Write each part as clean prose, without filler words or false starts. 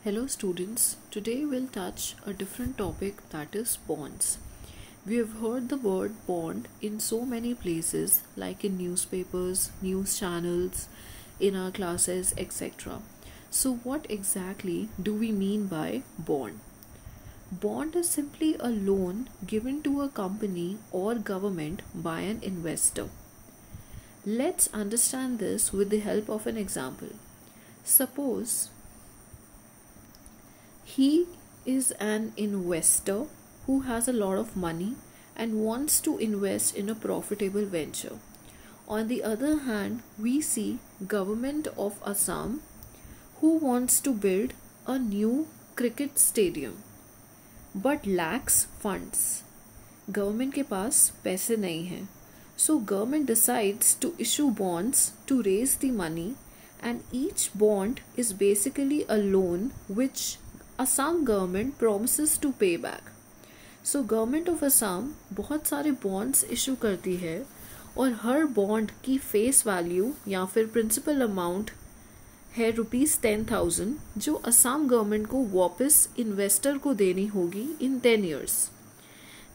Hello students, today we'll touch a different topic, that is bonds. We have heard the word bond in so many places like in newspapers, news channels, in our classes, etc. So what exactly do we mean by bond? Bond is simply a loan given to a company or government by an investor. Let's understand this with the help of an example. Suppose he is an investor who has a lot of money and wants to invest in a profitable venture. On the other hand, we see government of Assam who wants to build a new cricket stadium but lacks funds. Government के पास पैसे नहीं हैं. So government decides to issue bonds to raise the money, and each bond is basically a loan which Assam government promises to pay back. So government of Assam बहुत सारे bonds issue करती है और हर bond की face value या फिर principal amount है ₹10,000 जो असम गवर्नमेंट को वापस इन्वेस्टर को देनी होगी in 10 years.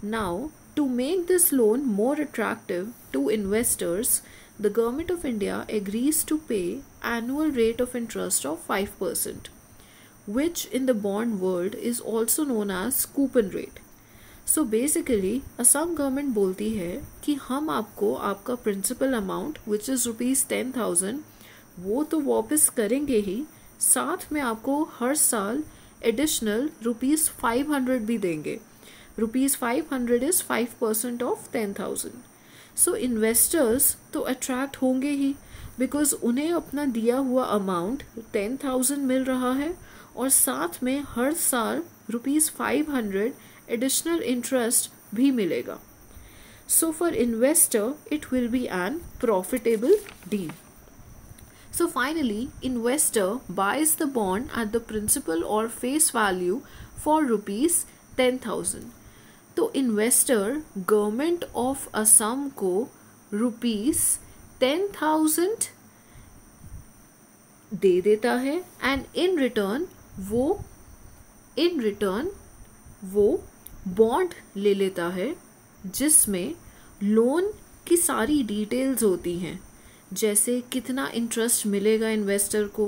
Now, to make this loan more attractive to investors, the Government of India agrees to pay annual rate of interest of 5%, which in the bond world is also known as coupon rate. So basically, Assam government बोलती है कि हम आपको आपका principal amount which is ₹10,000 वो तो वापस करेंगे ही, साथ में आपको हर साल additional ₹500 भी देंगे. ₹500 is 5% of 10,000. So investors तो attract होंगे ही because उन्हें अपना दिया हुआ amount 10,000 मिल रहा है और साथ में हर साल ₹500 additional interest भी मिलेगा. So for investor it will be an profitable deal. So finally, investor buys the bond at the principal or face value for ₹10,000. तो इन्वेस्टर गवर्नमेंट ऑफ असम को ₹10,000 दे देता है एंड इन रिटर्न वो बॉन्ड ले लेता है जिसमें लोन की सारी डिटेल्स होती हैं, जैसे कितना इंटरेस्ट मिलेगा इन्वेस्टर को,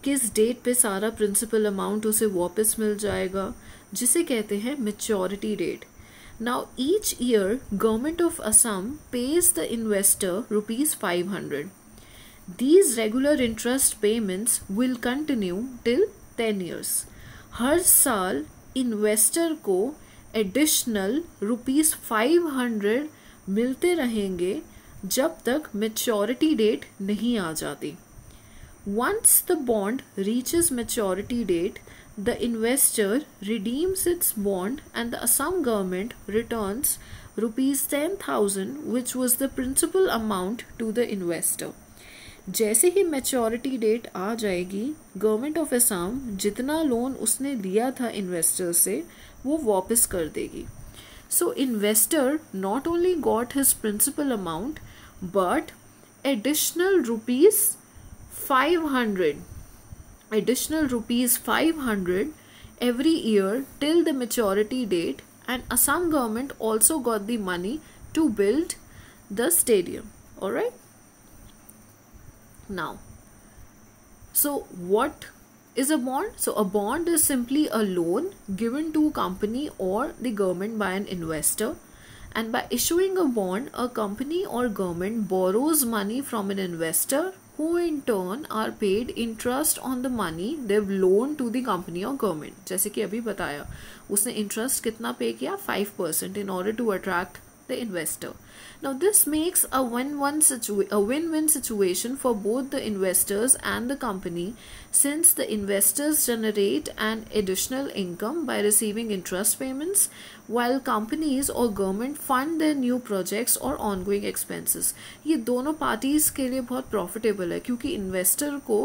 किस डेट पे सारा प्रिंसिपल अमाउंट उसे वापस मिल जाएगा, जिसे कहते हैं maturity date. Now each year government of Assam pays the investor ₹500. These regular interest payments will continue till 10 years. हर साल इन्वेस्टर को एडिशनल ₹500 मिलते रहेंगे जब तक मेच्योरिटी डेट नहीं आ जाती. Once the bond reaches maturity date, the investor redeems its bond and the Assam government returns ₹10,000 which was the principal amount to the investor. जैसे ही maturity date आ जाएगी, गवर्नमेंट ऑफ असम जितना loan उसने लिया था investor से वो वापस कर देगी. So investor not only got his principal amount but additional ₹500 every year till the maturity date, and Assam government also got the money to build the stadium. Alright? Now, so what is a bond? So a bond is simply a loan given to a company or the government by an investor, and by issuing a bond, a company or government borrows money from an investor who in turn are paid interest on the money they've loaned to the company or government. जैसे कि अभी बताया, उसने interest कितना पे किया? 5% in order to attract the investor. Now this makes a win-win situation for both the investors and the company, since the investors generate an additional income by receiving interest payments while companies or government fund their new projects or ongoing expenses. ये दोनों parties के लिए बहुत profitable है क्योंकि investor को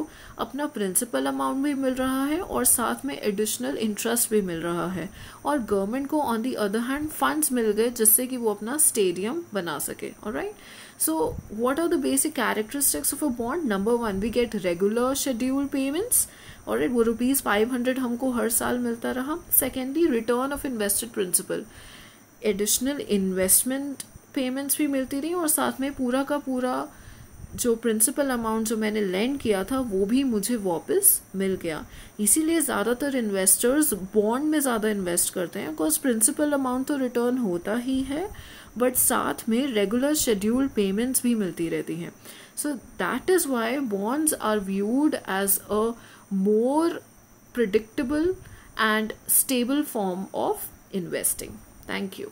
अपना principal amount भी मिल रहा है और साथ में एडिशनल इंटरेस्ट भी मिल रहा है, और गवर्नमेंट को on the other hand funds मिल गए जिससे कि वो अपना स्टेडियम बना सके. Alright, So what are the basic characteristics of a bond? Number one, we get regular scheduled payments. और वो ₹500 हमको हर साल मिलता रहा. Secondly, return of invested principal, additional investment payments भी मिलती रही और साथ में पूरा का पूरा जो प्रिंसिपल अमाउंट जो मैंने लेंड किया था वो भी मुझे वापस मिल गया. इसीलिए ज़्यादातर इन्वेस्टर्स बॉन्ड में ज़्यादा इन्वेस्ट करते हैं, बिकॉज प्रिंसिपल अमाउंट तो रिटर्न होता ही है बट साथ में रेगुलर शेड्यूल्ड पेमेंट्स भी मिलती रहती हैं. So that is why bonds are viewed as a more predictable and stable form of investing. Thank you.